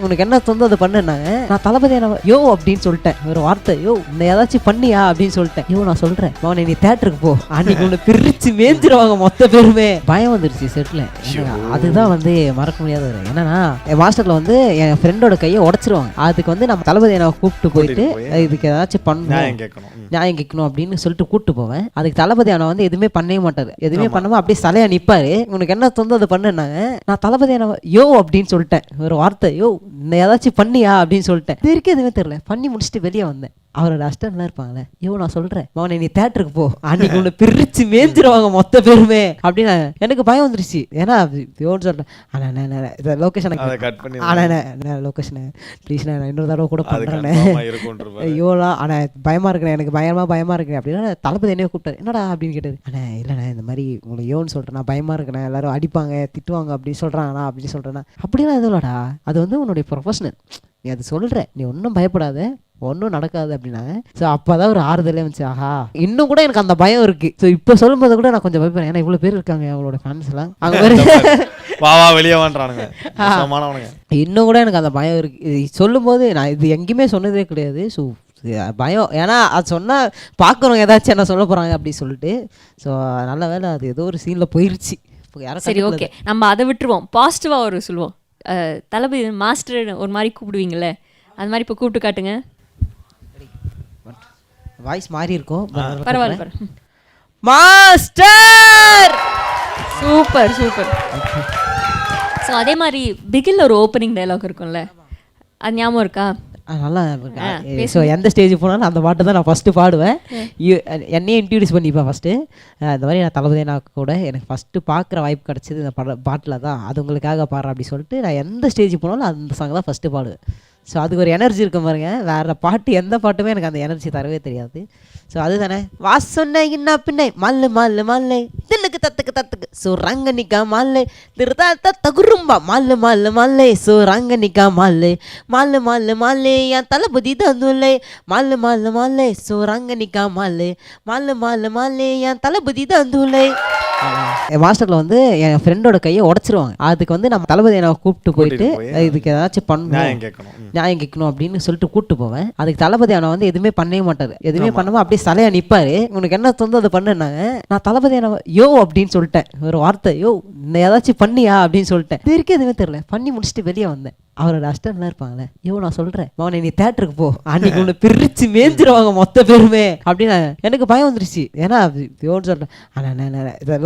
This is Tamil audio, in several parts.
உனக்கு என்ன தோணுதோ அதை பண்ணுனாங்க. நான் தளபதியான யோ அப்படின்னு சொல்லிட்டேன். ஒரு வார்த்தை, யோ இந்த ஏதாச்சும் பண்ணியா அப்படின்னு சொல்லிட்டேன். யோ நான் சொல்றேன் மவனே நீ தியேட்டருக்கு போ, அன்னைக்கு உன்னை பிரிச்சு மேய்ஞ்சிருவாங்க மொத்த பேருமே. பயம் வந்துருச்சு செட்ல. அதுதான் வந்து மறக்க முடியாத ஒரு என்னன்னா, என் மாஸ்டர்ல வந்து என் ஃப்ரெண்டோட கையை உடச்சிருவாங்க. அதுக்கு வந்து நம்ம தளபதியை நான் கூப்பிட்டு போயிட்டு இதுக்கு ஏதாச்சும் பண்ணணும், நியாயம் கேட்கணும் அப்படின்னு சொல்லிட்டு கூப்பிட்டு போவேன். அதுக்கு தளபதி ஆனா வந்து எதுவுமே பண்ணவே மாட்டாரு. எதுவுமே பண்ணாம அப்படியே சலையா நிப்பாரு. உனக்கு என்ன தோணுதோ அதை பண்ணுனாங்க. நான் தளபதியான யோ அப்படின்னு சொல்லிட்டேன். ஒரு வார்த்தை, யோ இந்த ஏதாச்சும் பண்ணியா அப்படின்னு சொல்லிட்டேன். இது வரைக்கும் எதுவுமே தெரியல. பண்ணி முடிச்சுட்டு வெளியே வந்தேன். அவரோட அஸ்டன்லாம் இருப்பாங்களே, யோ நான் சொல்றேன் மவனே நீ தியேட்டருக்கு போ, அன்னைக்கு உன்னை பிரிச்சு மேய்ஞ்சிருவாங்க மொத்த பேருமே அப்படின்னு எனக்கு பயம் வந்துருச்சு. ஏன்னா யோன்னு சொல்றேன், ஆனா லொகேஷன் லொகேஷனை ப்ளீஸ் நான் இன்னொரு தடவை கூட பண்றேன்னு யோலாம். ஆனா பயமா இருக்கிறேன், எனக்கு பயமா இருக்கிறேன் அப்படின்னா தளபதி என்னைய கூப்பிட்டாரு. என்னடா அப்படின்னு கேட்டாரு. ஆனா இல்லைண்ணா இந்த மாதிரி உங்களை யோன்னு சொல்றேன், நான் பயமா இருக்கிறேன், எல்லாரும் அடிப்பாங்க திட்டுவாங்க அப்படின்னு சொல்றாங்கண்ணா அப்படின்னு சொல்றேன்னா. அப்படின்னா எதுலடா, அது வந்து உன்னுடைய ப்ரொஃபஷனல், நீ அது சொல்ற, நீ ஒன்றும் பயப்படாத, ஒன்றும் நடக்காது அப்படின்னாங்க. ஸோ அப்போதான் ஒரு ஆறுதலே வந்துச்சு. ஆஹா இன்னும் கூட எனக்கு அந்த பயம் இருக்கு. ஸோ இப்போ சொல்லும்போது கூட நான் கொஞ்சம் பயப்படுறேன். ஏன்னா இவ்வளோ பேர் இருக்காங்க அவங்களோட ஃபேன்ஸ் எல்லாம் அங்கே வெளியே வாங்குறானுங்க. இன்னும் கூட எனக்கு அந்த பயம் இருக்கு. சொல்லும்போது நான் இது எங்கேயுமே சொன்னதே கிடையாது. ஸோ பயம், ஏன்னா அது சொன்னால் பார்க்குறவங்க ஏதாச்சும் என்ன சொல்ல போகிறாங்க அப்படி சொல்லிட்டு. ஸோ நல்ல வேலை அது ஏதோ ஒரு சீனில் போயிடுச்சு. சரி ஓகே, நம்ம அதை விட்டுருவோம். பாசிட்டிவாக ஒரு சொல்லுவோம். தளபதி மாஸ்டர் ஒரு மாதிரி கூப்பிடுவீங்களே, அது மாதிரி இப்போ கூப்பிட்டு காட்டுங்க. வாய்ஸ் மாறி இருக்கும், பரவாயில்ல. Master super super. ஸோ அதே மாதிரி பிகில் ஒரு ஓப்பனிங் டயலாக் இருக்கும்ல, அது ஞாபகம் இருக்கா? நல்லா ஸோ எந்த ஸ்டேஜ் போனாலும் அந்த பாட்டு தான் நான் ஃபஸ்ட்டு பாடுவேன். என்னையே இன்ட்ரடியூஸ் பண்ணிப்பேன் ஃபஸ்ட்டு. இந்த மாதிரி நான் தளபதி நான் கூட எனக்கு ஃபஸ்ட்டு பார்க்குற வாய்ப்பு கிடச்சிது இந்த பாட்டில் தான், அது உங்களுக்காக பாடுறேன் அப்படி சொல்லிட்டு நான் எந்த ஸ்டேஜ் போனாலும் அந்த சாங் தான் ஃபஸ்ட்டு பாடுவேன். ஸோ அதுக்கு ஒரு எனர்ஜி இருக்கும் பாருங்க. வேறு பாட்டு எந்த பாட்டுமே எனக்கு அந்த எனர்ஜி தரவே தெரியாது. ஸோ அதுதானே வாசனை என்ன பின்னை மல்லு மல்லு மல்லை தில்லுக்கு தத்துக்கு தத்துக்கு ஸோ ரங்கனிக்கா மல்லை திருத்த தகுரும்பா மல்லு மல்லு மல்லை ஸோ ரங்கனிக்கா மல்லை மல்லு மல்லு மல்லை என் தளபதி தந்துல்லை மல்லு மல்லு மல்லை ஸோ ரங்கனிக்கா மல்லை மல்லு மல்லு மல்லை என் தளபதி தந்துல்லை. என் மாஸ்டர்ல வந்து என் ஃப்ரெண்டோட கையை உடச்சிருவாங்க. அதுக்கு வந்து நம்ம தளபதியை நான் கூப்பிட்டு போயிட்டு இதுக்கு ஏதாச்சும் பண்ணணும், நியாயம் கேட்கணும் அப்படின்னு சொல்லிட்டு கூப்பிட்டு போவேன். அதுக்கு தளபதி ஆனா வந்து எதுவுமே பண்ணவே மாட்டாரு. எதுவுமே பண்ணாம அப்படியே சலையா நிப்பாரு. உனக்கு என்ன தோணுதோ அதை பண்ணுனாங்க. நான் தளபதியான யோ அப்படின்னு சொல்லிட்டேன். ஒரு வார்த்தை, யோ இந்த ஏதாச்சும் பண்ணியா அப்படின்னு சொல்லிட்டேன். இது வரைக்கும் எதுவுமே தெரியல. பண்ணி முடிச்சுட்டு வெளியே வந்தேன். அவரோட அஸ்டன்லாம் இருப்பாங்களே, யோ நான் சொல்றேன் மவனே நீ தியேட்டருக்கு போ, அன்னைக்கு உன்னை பிரிச்சு மேய்ஞ்சிருவாங்க மொத்த பேருமே அப்படின்னு எனக்கு பயம் வந்துருச்சு. ஏன்னா யோன்னு சொல்றேன், ஆனா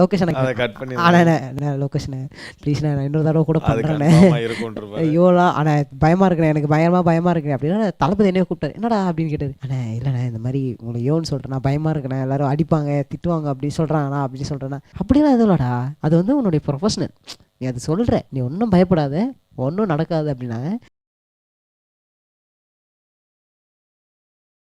லொகேஷனை ப்ளீஸ் நான் இன்னொரு தடவை கூட பண்றேன்னு யோலாம். ஆனா பயமா இருக்கிறேன், எனக்கு பயமா இருக்கிறேன் அப்படின்னா தளபதி என்னைய கூப்பிட்டாரு. என்னடா அப்படின்னு கேட்டாரு. ஆனா இல்லைண்ணா இந்த மாதிரி உங்களை யோன்னு சொல்றேன், நான் பயமா இருக்கிறேன், எல்லாரும் அடிப்பாங்க திட்டுவாங்க அப்படின்னு சொல்றாங்கண்ணா அப்படின்னு சொல்றேன்னா. அப்படின்னா எதுலடா, அது வந்து உன்னுடைய ப்ரொஃபஷனல், நீ அது சொல்ற, நீ ஒன்றும் பயப்படாத, ஒன்றும் நடக்காது அப்படின்னாங்க.